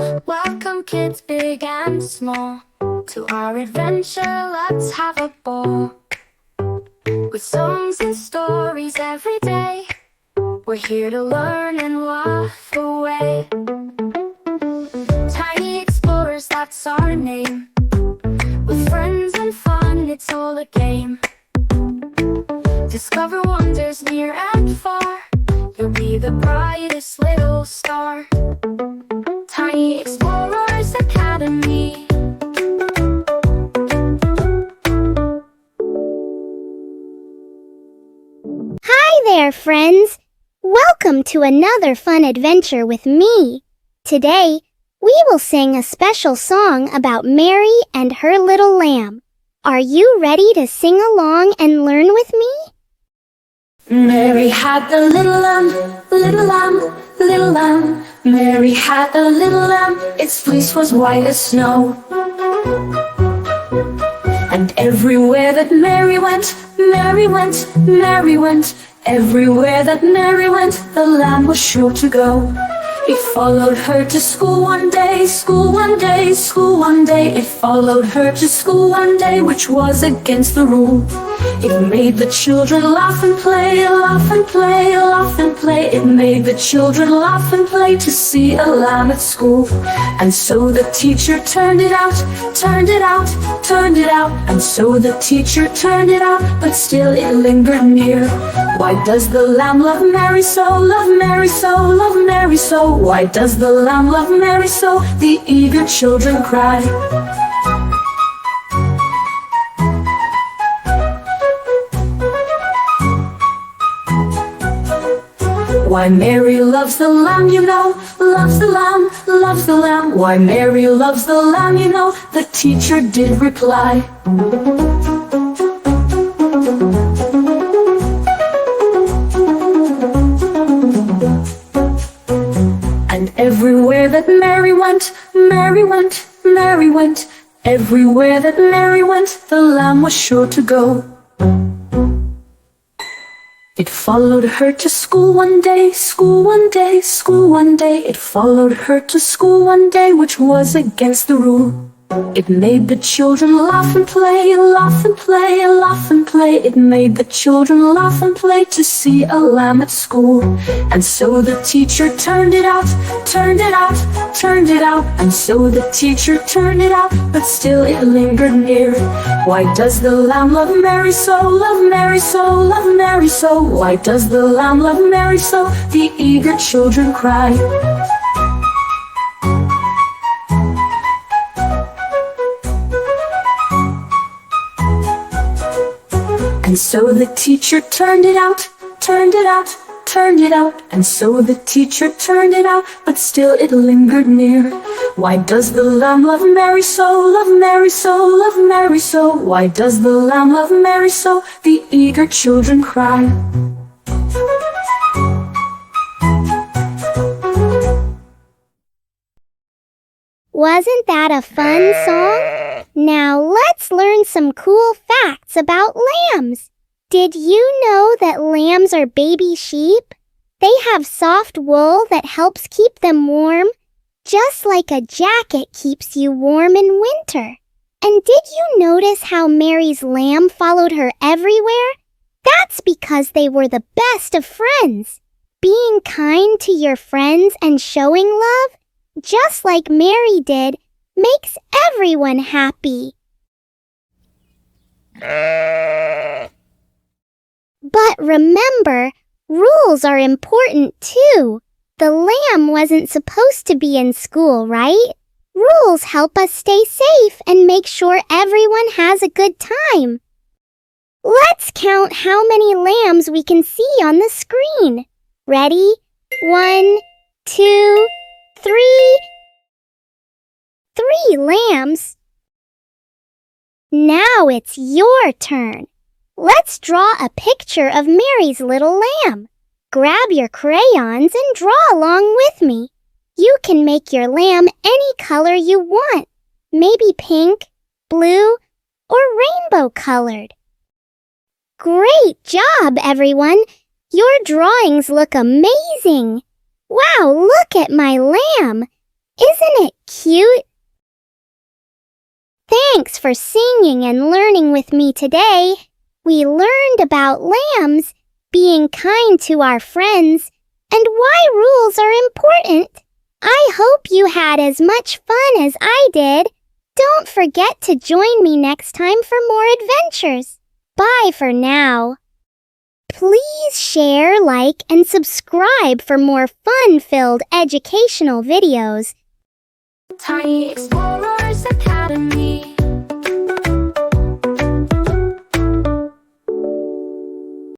Welcome kids big and small to our adventure, let's have a ball. With songs and stories every day, we're here to learn and laugh away. Tiny explorers, that's our name. With friends and fun, it's all a game. Discover wonders near and far, you'll be the brightest little star. Tiny Explorers Academy. Hi there, friends! Welcome to another fun adventure with me. Today, we will sing a special song about Mary and her little lamb. Are you ready to sing along and learn with me? Mary had a little lamb, little lamb, little lamb. Mary had a little lamb, its fleece was white as snow. And everywhere that Mary went, Mary went, Mary went. Everywhere that Mary went, the lamb was sure to go. It followed her to school one day, school one day, school one day. It followed her to school one day, which was against the rule. It made the children laugh and play, laugh and play, laugh and play. It made the children laugh and play to see a lamb at school. And so the teacher turned it out, turned it out, turned it out. And so the teacher turned it out, but still it lingered near. Why does the lamb love Mary so, love Mary so, love Mary so? Why does the lamb love Mary so? The eager children cry. Why Mary loves the lamb, you know, loves the lamb, loves the lamb. Why Mary loves the lamb, you know, the teacher did reply. And everywhere that Mary went, Mary went, Mary went. Everywhere that Mary went, the lamb was sure to go. It followed her to school one day, school one day, school one day. It followed her to school one day, which was against the rule. It made the children laugh and play, laugh and play, laugh and play. It made the children laugh and play to see a lamb at school. And so the teacher turned it out, turned it out, turned it out. And so the teacher turned it out, but still it lingered near. Why does the lamb love Mary so, love Mary so, love Mary so? Why does the lamb love Mary so? The eager children cry. And so the teacher turned it out, turned it out, turned it out. And so the teacher turned it out, but still it lingered near. Why does the lamb love Mary so, love Mary so, love Mary so? Why does the lamb love Mary so? The eager children cry. Wasn't that a fun song? Now let's learn some cool facts about lambs. Did you know that lambs are baby sheep? They have soft wool that helps keep them warm, just like a jacket keeps you warm in winter. And did you notice how Mary's lamb followed her everywhere? That's because they were the best of friends. Being kind to your friends and showing love, just like Mary did, makes everyone happy. But remember, rules are important too. The lamb wasn't supposed to be in school, right? Rules help us stay safe and make sure everyone has a good time. Let's count how many lambs we can see on the screen. Ready? 1, 2, 3. 3 lambs. Now it's your turn. Let's draw a picture of Mary's little lamb. Grab your crayons and draw along with me. You can make your lamb any color you want. Maybe pink, blue, or rainbow colored. Great job, everyone! Your drawings look amazing! Wow, look at my lamb! Isn't it cute? Thanks for singing and learning with me today. We learned about lambs, being kind to our friends, and why rules are important. I hope you had as much fun as I did. Don't forget to join me next time for more adventures. Bye for now. Please share, like, and subscribe for more fun-filled educational videos. Tiny Explorers Academy.